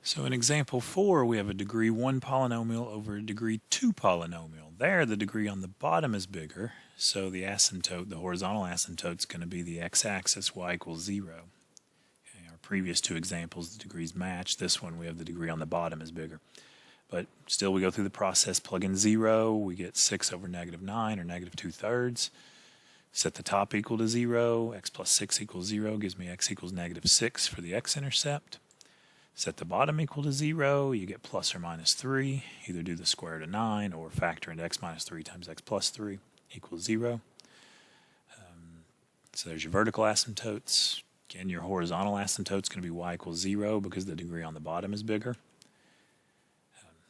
So in example 4, we have a degree 1 polynomial over a degree 2 polynomial. There, the degree on the bottom is bigger, so the asymptote, the horizontal asymptote, is going to be the x-axis, y equals 0. Okay, our previous two examples, the degrees match. This one, we have the degree on the bottom is bigger. But still, we go through the process, plug in 0, we get 6 over negative 9, or negative 2/3. Set the top equal to 0, x plus 6 equals 0, gives me x equals negative 6 for the x-intercept. Set the bottom equal to 0, you get plus or minus 3. Either do the square root of 9 or factor into x minus 3 times x plus 3 equals 0. So there's your vertical asymptotes. Again, your horizontal asymptote is going to be y equals 0 because the degree on the bottom is bigger.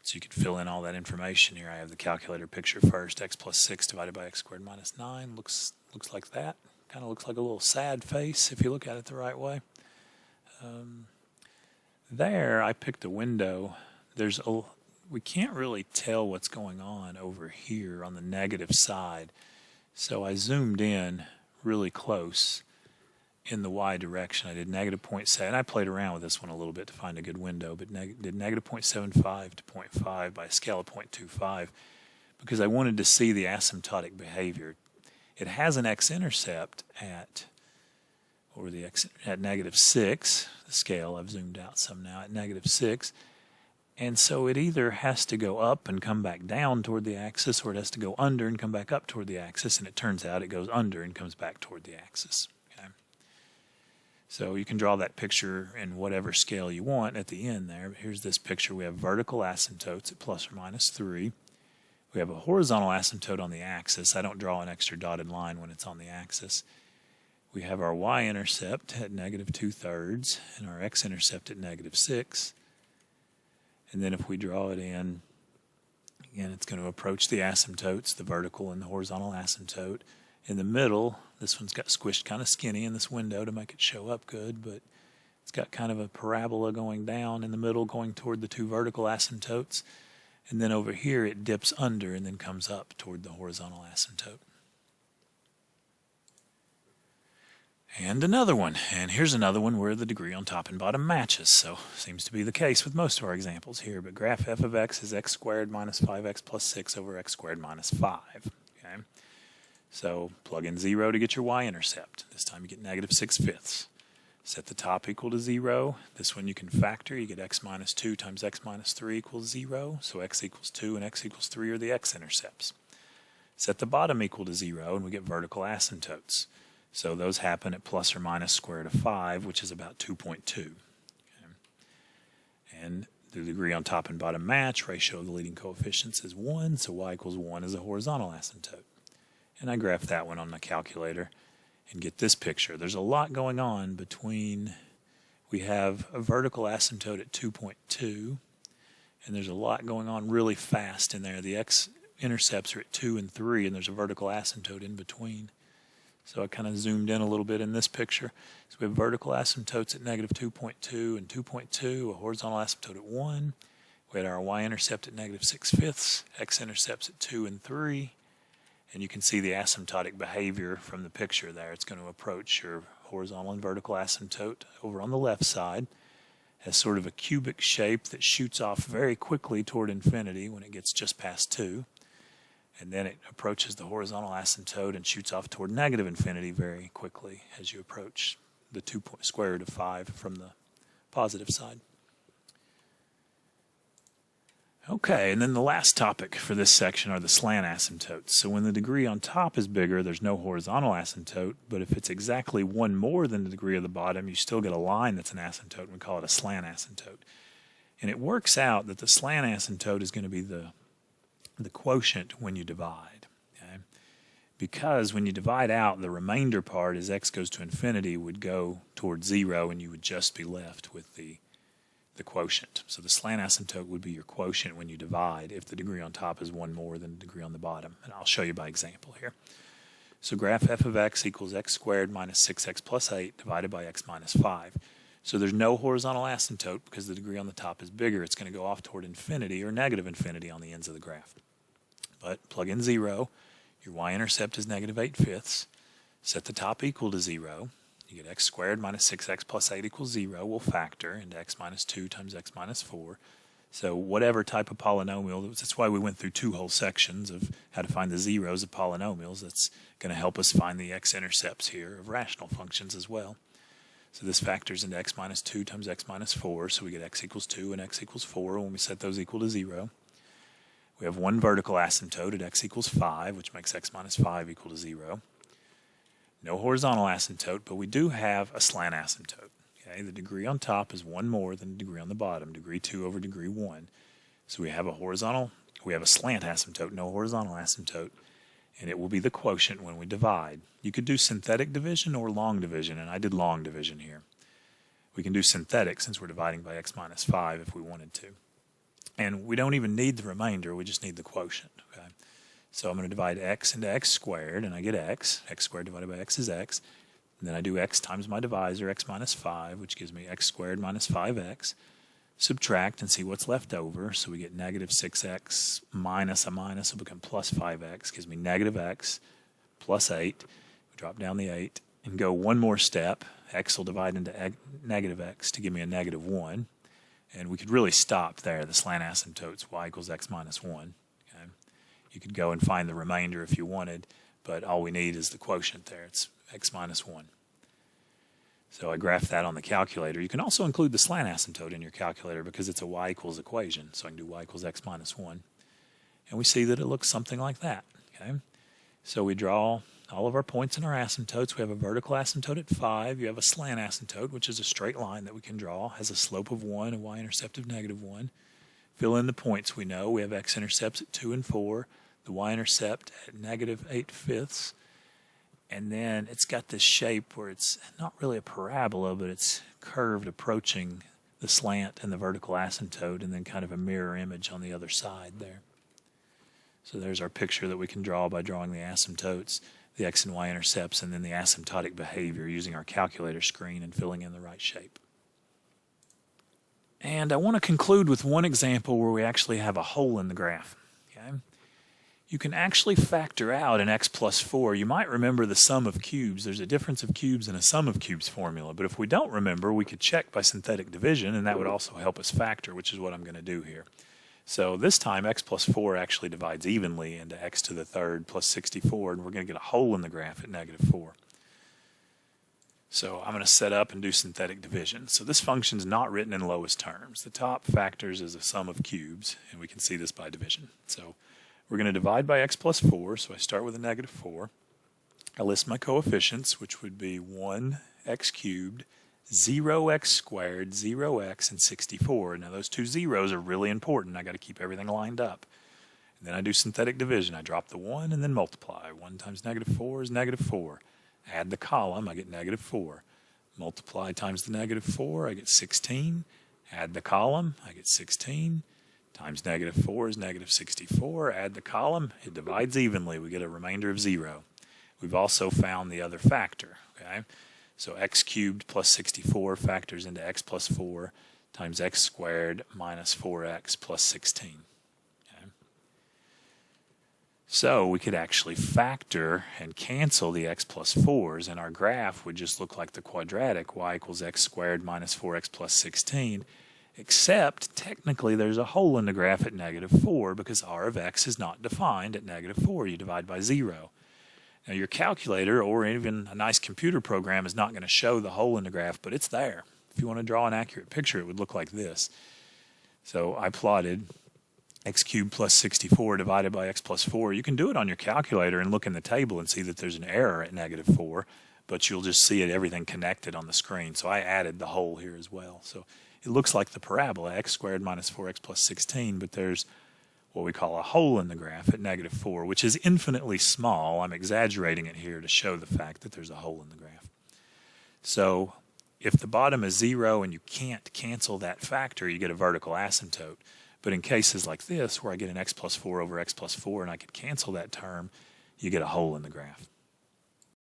So you could fill in all that information here. I have the calculator picture first. X plus 6 divided by x squared minus 9 looks like that. Kind of looks like a little sad face if you look at it the right way. There, I picked a window. We can't really tell what's going on over here on the negative side. So I zoomed in really close in the y direction. I did negative 0.7, and I played around with this one a little bit to find a good window, but did negative 0.75 to 0.5 by a scale of 0.25 because I wanted to see the asymptotic behavior. It has an x-intercept at negative 6, the scale, I've zoomed out some now, at negative 6, and so it either has to go up and come back down toward the axis, or it has to go under and come back up toward the axis, and it turns out it goes under and comes back toward the axis. Okay? So you can draw that picture in whatever scale you want at the end there. But here's this picture. We have vertical asymptotes at plus or minus 3. We have a horizontal asymptote on the axis. I don't draw an extra dotted line when it's on the axis. We have our y-intercept at negative 2/3 and our x-intercept at negative 6. And then if we draw it in, again, it's going to approach the asymptotes, the vertical and the horizontal asymptote. In the middle, this one's got squished kind of skinny in this window to make it show up good, but it's got kind of a parabola going down in the middle, going toward the two vertical asymptotes. And then over here, it dips under and then comes up toward the horizontal asymptote. And another one, and here's another one where the degree on top and bottom matches, so seems to be the case with most of our examples here, but graph f of x is x squared minus 5x plus 6 over x squared minus 5. Okay? So plug in 0 to get your y-intercept. This time you get negative 6/5. Set the top equal to 0. This one you can factor. You get x minus 2 times x minus 3 equals 0, so x equals 2 and x equals 3 are the x-intercepts. Set the bottom equal to 0, and we get vertical asymptotes. So those happen at plus or minus square root of 5, which is about 2.2. Okay. And the degree on top and bottom match, ratio of the leading coefficients is 1, so y equals 1 is a horizontal asymptote. And I graph that one on my calculator and get this picture. There's a lot going on between, we have a vertical asymptote at 2.2, and there's a lot going on really fast in there. The x-intercepts are at 2 and 3, and there's a vertical asymptote in between. So I kind of zoomed in a little bit in this picture. So we have vertical asymptotes at negative 2.2 and 2.2, a horizontal asymptote at 1. We had our y-intercept at negative 6/5, x-intercepts at 2 and 3. And you can see the asymptotic behavior from the picture there. It's going to approach your horizontal and vertical asymptote over on the left side. Has sort of a cubic shape that shoots off very quickly toward infinity when it gets just past 2. And then it approaches the horizontal asymptote and shoots off toward negative infinity very quickly as you approach the square root of 5 from the positive side. Okay, and then the last topic for this section are the slant asymptotes. So when the degree on top is bigger, there's no horizontal asymptote, but if it's exactly one more than the degree of the bottom, you still get a line that's an asymptote, and we call it a slant asymptote. And it works out that the slant asymptote is going to be the quotient when you divide. Okay? Because when you divide out, the remainder part as x goes to infinity would go towards 0, and you would just be left with the quotient. So the slant asymptote would be your quotient when you divide if the degree on top is one more than the degree on the bottom. And I'll show you by example here. So graph f of x equals x squared minus 6x plus 8 divided by x minus 5. So there's no horizontal asymptote because the degree on the top is bigger. It's going to go off toward infinity or negative infinity on the ends of the graph. But plug in 0. Your y-intercept is negative 8/5. Set the top equal to 0. You get x squared minus 6x plus 8 equals 0. We'll factor into x minus 2 times x minus 4. So whatever type of polynomial, that's why we went through 2 whole sections of how to find the zeros of polynomials. That's going to help us find the x-intercepts here of rational functions as well. So this factors into x minus 2 times x minus 4, so we get x equals 2 and x equals 4 when we set those equal to 0. We have one vertical asymptote at x equals 5, which makes x minus 5 equal to 0. No horizontal asymptote, but we do have a slant asymptote. Okay, the degree on top is 1 more than the degree on the bottom, degree 2 over degree 1. So we have a slant asymptote, no horizontal asymptote, and it will be the quotient when we divide. You could do synthetic division or long division, and I did long division here. We can do synthetic since we're dividing by x minus 5 if we wanted to. And we don't even need the remainder, we just need the quotient. Okay? So I'm going to divide x into x squared, and I get x. X squared divided by x is x. And then I do x times my divisor, x minus 5, which gives me x squared minus 5x. Subtract and see what's left over. So we get negative 6x minus a minus will become plus 5x. Gives me negative x plus 8. We drop down the 8 and go one more step. X will divide into negative x to give me a negative 1. And we could really stop there. The slant asymptotes y equals x minus 1. Okay? You could go and find the remainder if you wanted, but all we need is the quotient there. It's x minus 1. So I graph that on the calculator. You can also include the slant asymptote in your calculator because it's a y equals equation. So I can do y equals x minus 1. And we see that it looks something like that. Okay? So we draw all of our points in our asymptotes. We have a vertical asymptote at 5. You have a slant asymptote, which is a straight line that we can draw. Has a slope of 1, a y-intercept of negative 1. Fill in the points we know. We have x-intercepts at 2 and 4. The y-intercept at negative 8/5. And then it's got this shape where it's not really a parabola, but it's curved approaching the slant and the vertical asymptote, and then kind of a mirror image on the other side there. So there's our picture that we can draw by drawing the asymptotes, the x and y intercepts, and then the asymptotic behavior using our calculator screen and filling in the right shape. And I want to conclude with one example where we actually have a hole in the graph. Okay? You can actually factor out an x plus 4. You might remember the sum of cubes. There's a difference of cubes and a sum of cubes formula. But if we don't remember, we could check by synthetic division, and that would also help us factor, which is what I'm going to do here. So this time, x plus 4 actually divides evenly into x to the third plus 64, and we're going to get a hole in the graph at negative 4. So I'm going to set up and do synthetic division. So this function is not written in lowest terms. The top factors is a sum of cubes, and we can see this by division. So we're going to divide by x plus 4, so I start with a negative 4. I list my coefficients, which would be 1x cubed, 0x squared, 0x, and 64. Now those two zeros are really important. I got to keep everything lined up. And then I do synthetic division. I drop the 1 and then multiply. 1 times negative 4 is negative 4. Add the column, I get negative 4. Multiply times the negative 4, I get 16. Add the column, I get 16. Times negative 4 is negative 64. Add the column, it divides evenly. We get a remainder of 0. We've also found the other factor. Okay? So x cubed plus 64 factors into x plus 4 times x squared minus 4x plus 16. Okay? So we could actually factor and cancel the x plus 4s, and our graph would just look like the quadratic y equals x squared minus 4x plus 16, except technically there's a hole in the graph at negative 4 because r of x is not defined at negative 4. You divide by 0. Now your calculator or even a nice computer program is not going to show the hole in the graph, but it's there. If you want to draw an accurate picture, it would look like this. So I plotted x cubed plus 64 divided by x plus 4. You can do it on your calculator and look in the table and see that there's an error at negative 4, but you'll just see it everything connected on the screen. So I added the hole here as well. So it looks like the parabola, x squared minus 4x plus 16, but there's what we call a hole in the graph at negative 4, which is infinitely small. I'm exaggerating it here to show the fact that there's a hole in the graph. So if the bottom is 0 and you can't cancel that factor, you get a vertical asymptote. But in cases like this, where I get an x plus 4 over x plus 4 and I could cancel that term, you get a hole in the graph.